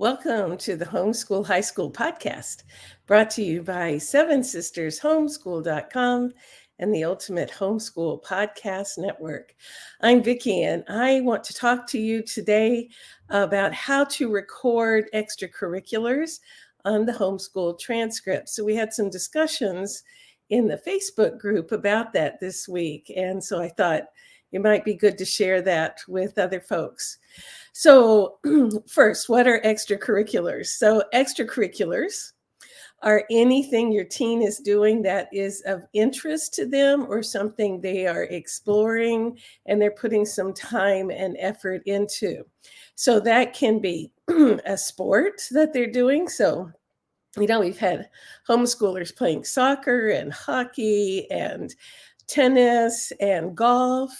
Welcome to the Homeschool High School podcast, brought to you by Seven Sisters Homeschool.com and the Ultimate Homeschool Podcast Network. I'm Vicki, and I want to talk to you today about how to record extracurriculars on the homeschool transcript. So we had some discussions in the Facebook group about that this week, and so I thought it might be good to share that with other folks. So first, what are extracurriculars? So extracurriculars are anything your teen is doing that is of interest to them or something they are exploring and they're putting some time and effort into. So that can be a sport that they're doing. So, we've had homeschoolers playing soccer and hockey and tennis and golf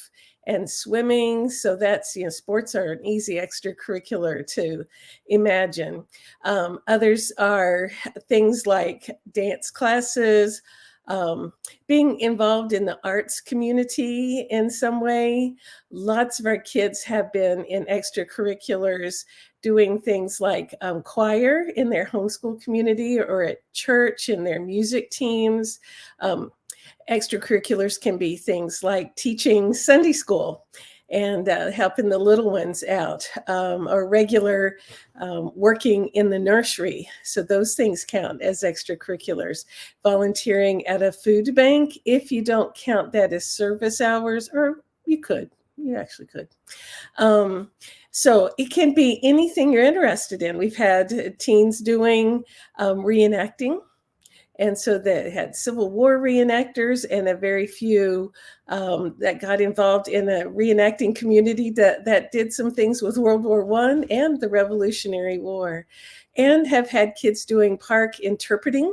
and swimming. So that's, sports are an easy extracurricular to imagine. Others are things like dance classes, being involved in the arts community in some way. Lots of our kids have been in extracurriculars doing things like choir in their homeschool community or at church in their music teams. Extracurriculars can be things like teaching Sunday school and helping the little ones out, or regular working in the nursery. So those things count as extracurriculars. Volunteering at a food bank, if you don't count that as service hours, or you actually could. So it can be anything you're interested in. We've had teens doing reenacting. And so they had Civil War reenactors and a very few that got involved in a reenacting community that did some things with World War I and the Revolutionary War, and have had kids doing park interpreting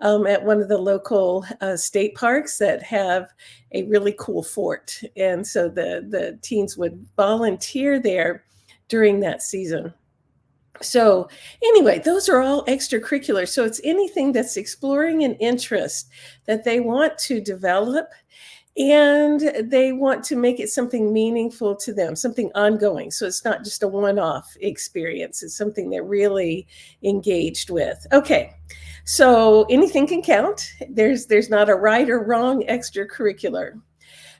at one of the local state parks that have a really cool fort. And so the teens would volunteer there during that season. So anyway, those are all extracurricular. So it's anything that's exploring an interest that they want to develop, and they want to make it something meaningful to them, something ongoing. So it's not just a one-off experience. It's something they're really engaged with. Okay, so anything can count. There's not a right or wrong extracurricular.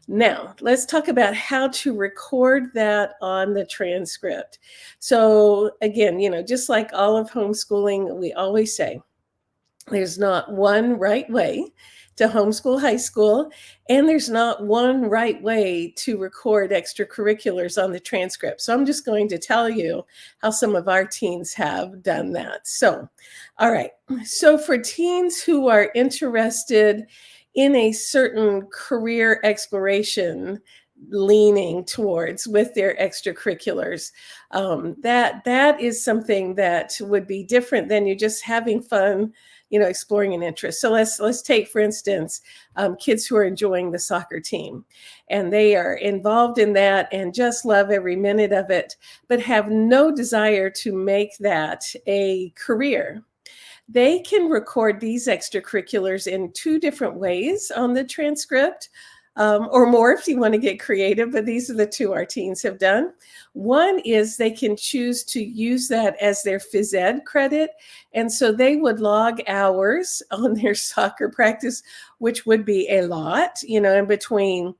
Now, let's talk about how to record that on the transcript. So again, just like all of homeschooling, we always say there's not one right way to homeschool high school, and there's not one right way to record extracurriculars on the transcript. So I'm just going to tell you how some of our teens have done that. So, all right. So for teens who are interested in a certain career exploration leaning towards with their extracurriculars, that is something that would be different than you just having fun, exploring an interest. So let's take, for instance, kids who are enjoying the soccer team, and they are involved in that and just love every minute of it, but have no desire to make that a career. They can record these extracurriculars in two different ways on the transcript, or more if you want to get creative, but these are the two our teens have done. One is they can choose to use that as their phys ed credit, and so they would log hours on their soccer practice, which would be a lot, in between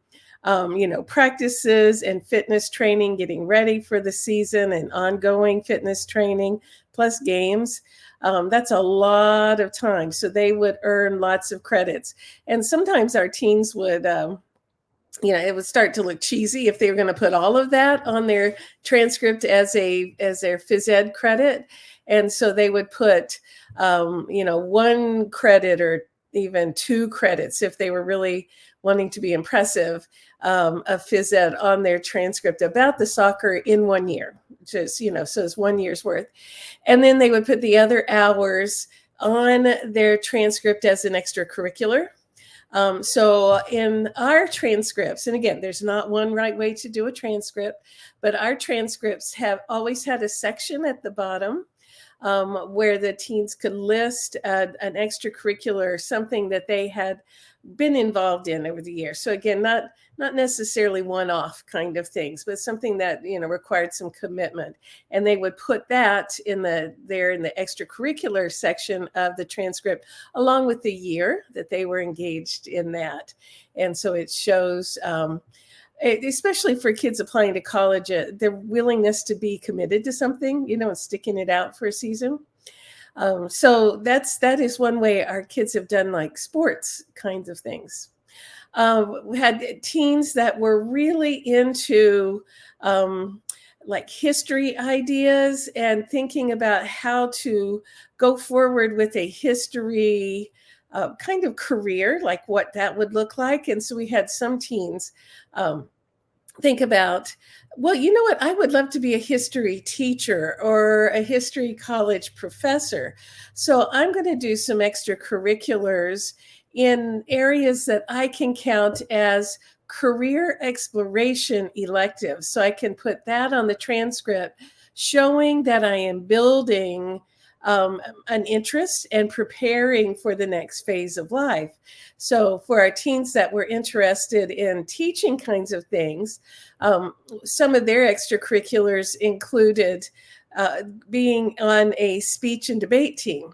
practices and fitness training, getting ready for the season and ongoing fitness training, plus games. That's a lot of time. So they would earn lots of credits. And sometimes our teens would, it would start to look cheesy if they were going to put all of that on their transcript as their phys ed credit. And so they would put, 1 credit or even 2 credits if they were really wanting to be impressive, of phys ed on their transcript about the soccer in 1 year, just, so it's 1 year's worth. And then they would put the other hours on their transcript as an extracurricular. So in our transcripts, and again, there's not one right way to do a transcript, but our transcripts have always had a section at the bottom where the teens could list an extracurricular, something that they had been involved in over the years. So again, not necessarily one-off kind of things, but something that required some commitment. And they would put that in the extracurricular section of the transcript, along with the year that they were engaged in that. And so it shows, especially for kids applying to college, their willingness to be committed to something, and sticking it out for a season. So that is one way our kids have done like sports kinds of things. We had teens that were really into like history ideas and thinking about how to go forward with a history kind of career, like what that would look like. And so we had some teens think about, well, you know what, I would love to be a history teacher or a history college professor. So I'm going to do some extracurriculars in areas that I can count as career exploration electives. So I can put that on the transcript, showing that I am building an interest and preparing for the next phase of life. So for our teens that were interested in teaching kinds of things, some of their extracurriculars included being on a speech and debate team.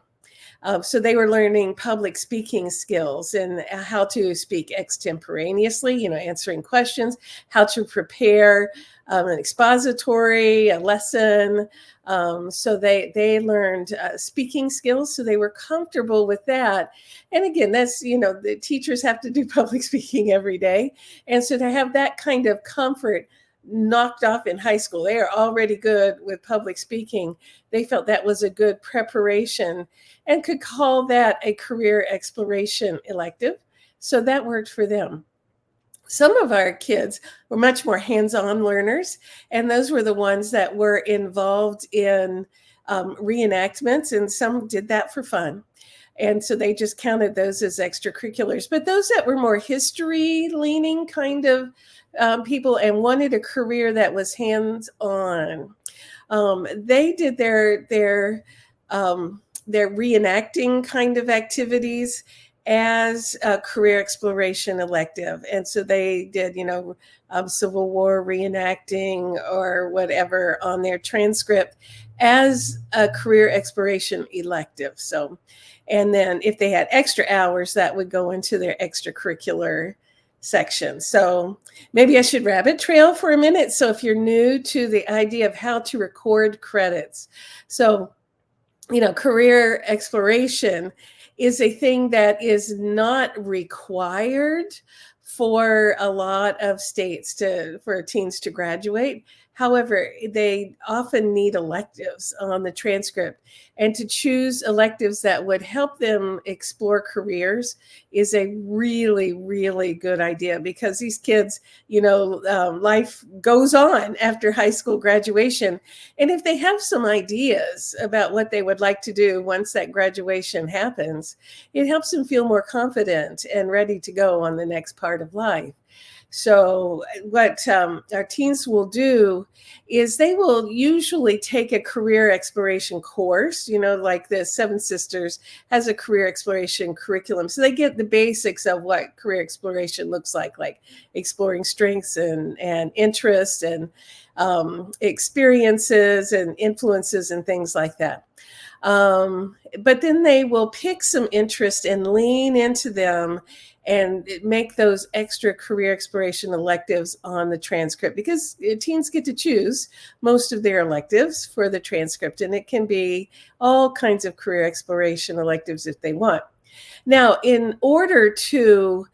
So they were learning public speaking skills and how to speak extemporaneously, answering questions, how to prepare an expository, a lesson. So they learned speaking skills, so they were comfortable with that. And again, that's, the teachers have to do public speaking every day. And so to have that kind of comfort knocked off in high school, they are already good with public speaking. They felt that was a good preparation and could call that a career exploration elective. So that worked for them. Some of our kids were much more hands-on learners, and those were the ones that were involved in reenactments, and some did that for fun. And so they just counted those as extracurriculars. But those that were more history-leaning kind of people and wanted a career that was hands-on, they did their reenacting kind of activities as a career exploration elective. And so they did, Civil War reenacting or whatever on their transcript as a career exploration elective. So, and then if they had extra hours, that would go into their extracurricular section. So maybe I should rabbit trail for a minute. So if you're new to the idea of how to record credits, so, career exploration is a thing that is not required for a lot of states for teens to graduate. However, they often need electives on the transcript, and to choose electives that would help them explore careers is a really, really good idea, because these kids, life goes on after high school graduation. And if they have some ideas about what they would like to do once that graduation happens, it helps them feel more confident and ready to go on the next part of life. So what our teens will do is they will usually take a career exploration course, like the Seven Sisters has a career exploration curriculum. So they get the basics of what career exploration looks like exploring strengths and interests and experiences and influences and things like that. But then they will pick some interest and lean into them and make those extra career exploration electives on the transcript, because teens get to choose most of their electives for the transcript, and it can be all kinds of career exploration electives if they want. Now, in order to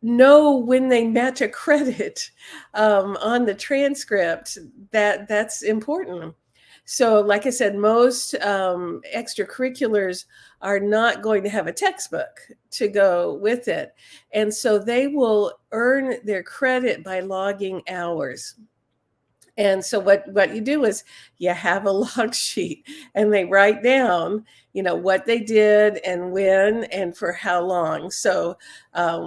know when they match a credit on the transcript, that's important. So like I said, most extracurriculars are not going to have a textbook to go with it. And so they will earn their credit by logging hours. And so what you do is you have a log sheet, and they write down, what they did and when and for how long. So,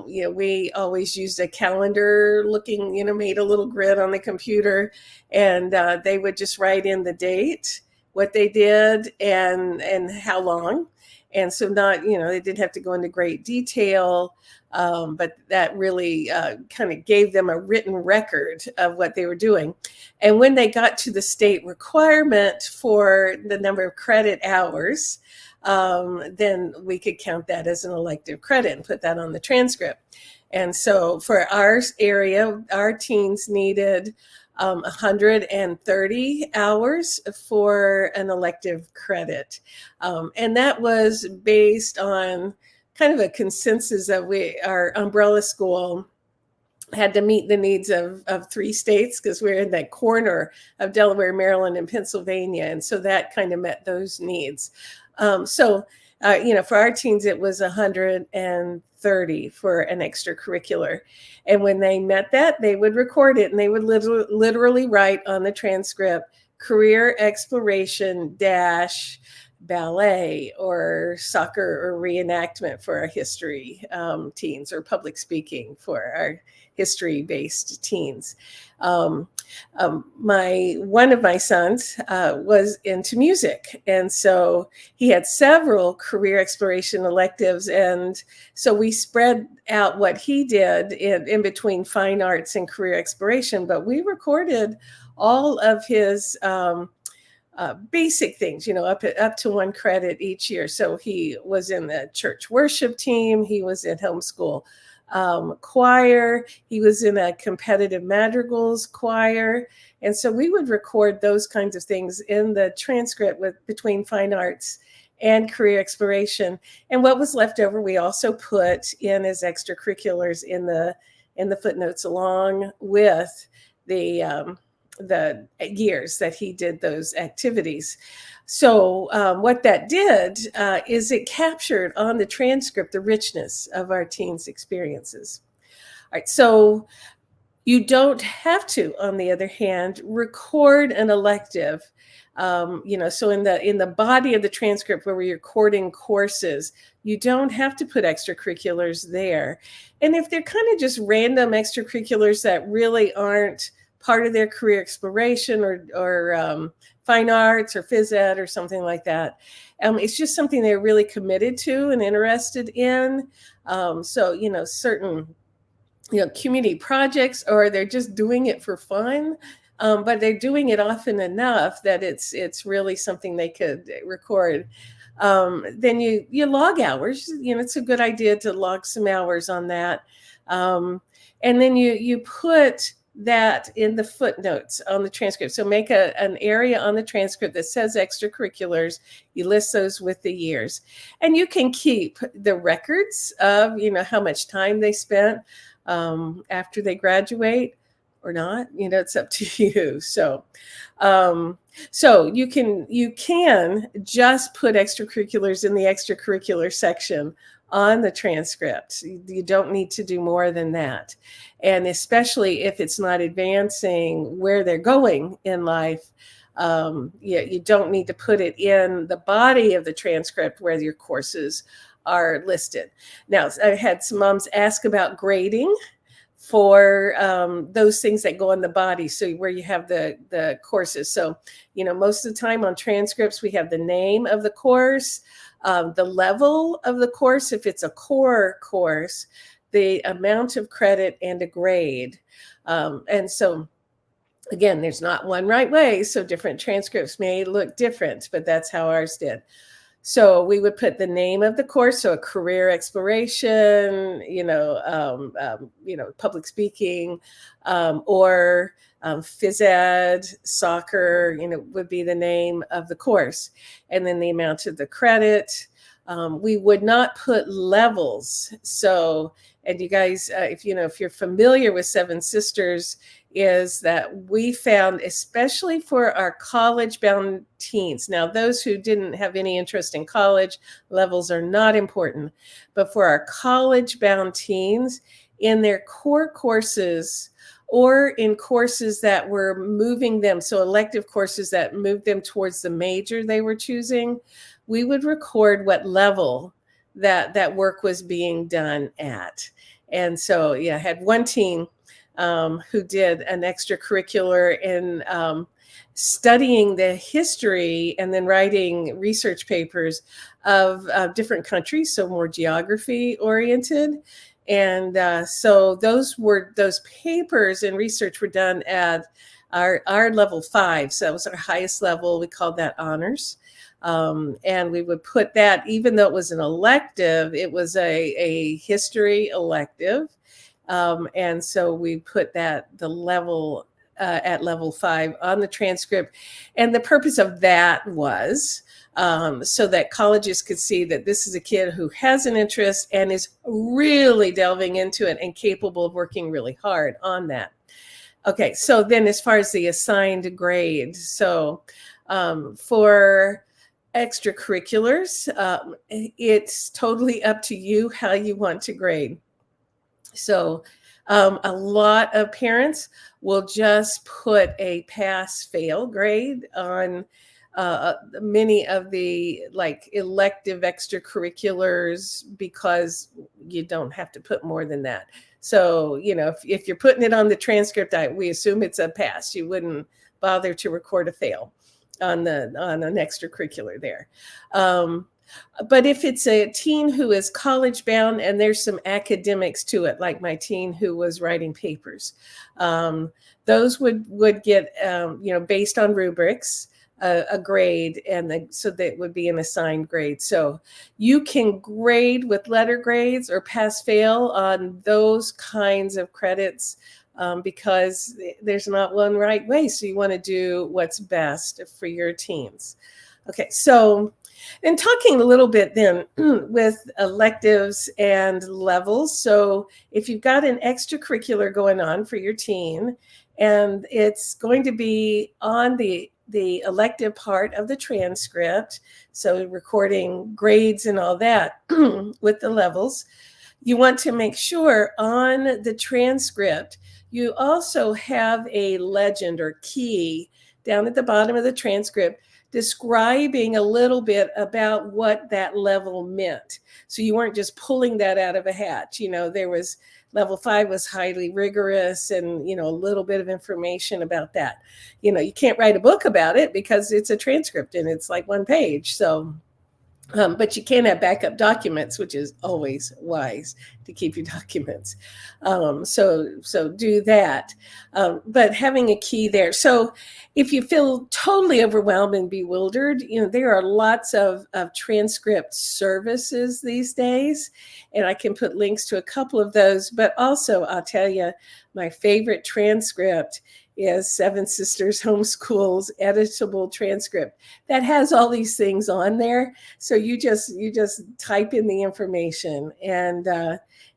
we always used a calendar looking, made a little grid on the computer, and they would just write in the date, what they did and how long. And so not, they didn't have to go into great detail, but that really kind of gave them a written record of what they were doing. And when they got to the state requirement for the number of credit hours, then we could count that as an elective credit and put that on the transcript. And so for our area, our teens needed 130 hours for an elective credit. And that was based on kind of a consensus that our umbrella school had to meet the needs of 3 states, because we're in that corner of Delaware, Maryland, and Pennsylvania. And so that kind of met those needs. For our teens, it was 130 for an extracurricular. And when they met that, they would record it, and they would literally write on the transcript, career exploration dash ballet or soccer or reenactment for our history teens, or public speaking for our history-based teens. One of my sons was into music, and so he had several career exploration electives, and so we spread out what he did in between fine arts and career exploration, but we recorded all of his basic things, up to 1 credit each year. So he was in the church worship team, he was in homeschool choir, he was in a competitive madrigals choir. And so we would record those kinds of things in the transcript between fine arts and career exploration. And what was left over, we also put in as extracurriculars in the footnotes, along with the years that he did those activities. So what that did is it captured on the transcript the richness of our teens' experiences. All right, so you don't have to, on the other hand, record an elective. So in the body of the transcript where we're recording courses, you don't have to put extracurriculars there. And if they're kind of just random extracurriculars that really aren't part of their career exploration or fine arts or phys ed or something like that, it's just something they're really committed to and interested in. Certain community projects, or they're just doing it for fun, but they're doing it often enough that it's really something they could record. Then you log hours. It's a good idea to log some hours on that, and then you put that in the footnotes on the transcript. So make an area on the transcript that says extracurriculars. You list those with the years, and you can keep the records of how much time they spent after they graduate or not. It's up to you. So you can just put extracurriculars in the extracurricular section on the transcript. You don't need to do more than that. And especially if it's not advancing where they're going in life, you don't need to put it in the body of the transcript where your courses are listed. Now, I had some moms ask about grading for those things that go in the body, so where you have the courses. So, most of the time on transcripts, we have the name of the course, the level of the course, if it's a core course, the amount of credit, and a grade. And so, again, there's not one right way, so different transcripts may look different, but that's how ours did. So we would put the name of the course, so a career exploration, public speaking, or phys ed, soccer, would be the name of the course, and then the amount of the credit. We would not put levels. So, and you guys, if you're familiar with Seven Sisters, is that we found, especially for our college-bound teens, now those who didn't have any interest in college, levels are not important, but for our college-bound teens, in their core courses or in courses that were moving them, so elective courses that moved them towards the major they were choosing, we would record what level that work was being done at. And so, I had one teen who did an extracurricular studying the history and then writing research papers of different countries, so more geography oriented. And so those papers and research were done at our level 5. So that was our highest level. We called that honors. And we would put that, even though it was an elective, it was a history elective. And so we put the level at level 5 on the transcript. And the purpose of that was so that colleges could see that this is a kid who has an interest and is really delving into it and capable of working really hard on that. Okay, so then as far as the assigned grade, so for extracurriculars, it's totally up to you how you want to grade. So a lot of parents will just put a pass-fail grade on many of the like elective extracurriculars because you don't have to put more than that. So, you know, if you're putting it on the transcript, we assume it's a pass. You wouldn't bother to record a fail on an extracurricular there. But if it's a teen who is college bound and there's some academics to it, like my teen who was writing papers, those would get, you know, based on rubrics, a grade, and so that would be an assigned grade. So you can grade with letter grades or pass fail on those kinds of credits because there's not one right way. So you want to do what's best for your teens. Okay, so and talking a little bit then with electives and levels. So if you've got an extracurricular going on for your teen and it's going to be on the elective part of the transcript, so recording grades and all that with the levels, you want to make sure on the transcript you also have a legend or key down at the bottom of the transcript describing a little bit about what that level meant. So you weren't just pulling that out of a hat. You know, there was level 5 was highly rigorous and, you know, a little bit of information about that. You know, you can't write a book about it because it's a transcript and it's like one page. So, but you can have backup documents, which is always wise to keep your documents. So do that. But having a key there. So if you feel totally overwhelmed and bewildered, you know, there are lots of transcript services these days, and I can put links to a couple of those. But also, I'll tell you, my favorite transcript is Seven Sisters Homeschool's editable transcript that has all these things on there. So you just type in the information, and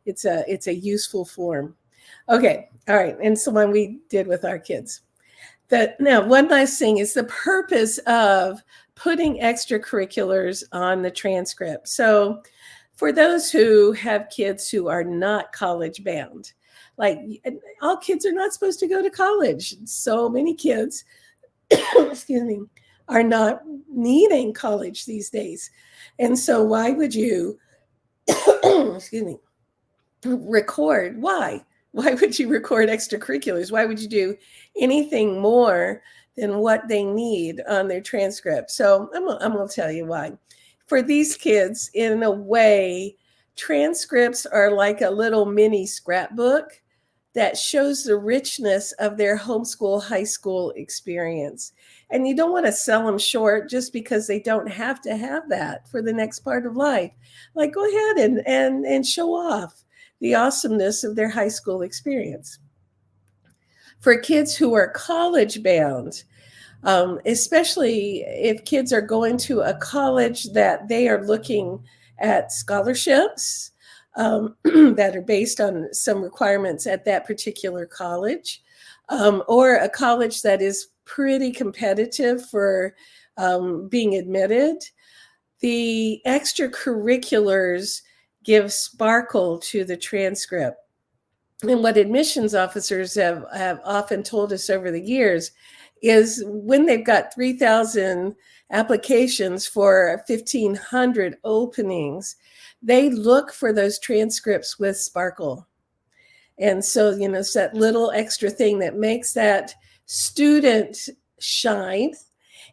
it's a useful form. Okay, all right, and so one we did with our kids. Now, one last thing is the purpose of putting extracurriculars on the transcript. So for those who have kids who are not college bound, like all kids are not supposed to go to college. So many kids, excuse me, are not needing college these days. And so why would you, excuse me, record? Why? Why would you record extracurriculars? Why would you do anything more than what they need on their transcript? So I'm going to tell you why. For these kids, in a way, transcripts are like a little mini scrapbook that shows the richness of their homeschool high school experience. And you don't want to sell them short just because they don't have to have that for the next part of life. Like, go ahead and show off the awesomeness of their high school experience. For kids who are college bound, especially if kids are going to a college that they are looking at scholarships, that are based on some requirements at that particular college, or a college that is pretty competitive for being admitted, the extracurriculars give sparkle to the transcript. And what admissions officers have often told us over the years is when they've got 3,000 applications for 1,500 openings, they look for those transcripts with sparkle. And so, you know, it's that little extra thing that makes that student shine,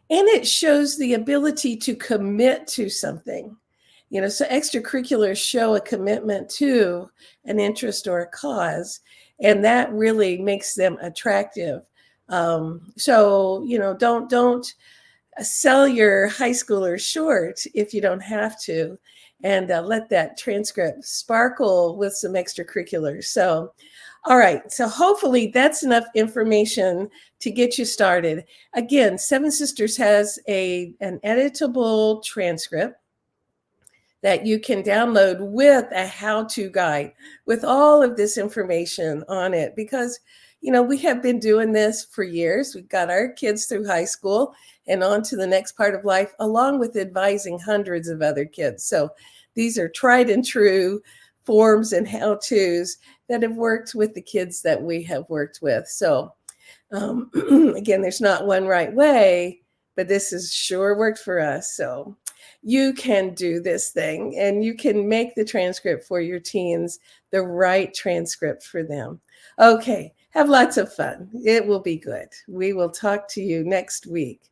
and it shows the ability to commit to something. So extracurriculars show a commitment to an interest or a cause, and that really makes them attractive. So don't sell your high schoolers short if you don't have to, and let that transcript sparkle with some extracurriculars. So, all right. So hopefully that's enough information to get you started. Again, Seven Sisters has an editable transcript that you can download with a how-to guide with all of this information on it, because we have been doing this for years. We've got our kids through high school and on to the next part of life, along with advising hundreds of other kids. So these are tried and true forms and how-tos that have worked with the kids that we have worked with. So again, there's not one right way, but this has sure worked for us. So you can do this thing, and you can make the transcript for your teens the right transcript for them. Okay, have lots of fun. It will be good. We will talk to you next week.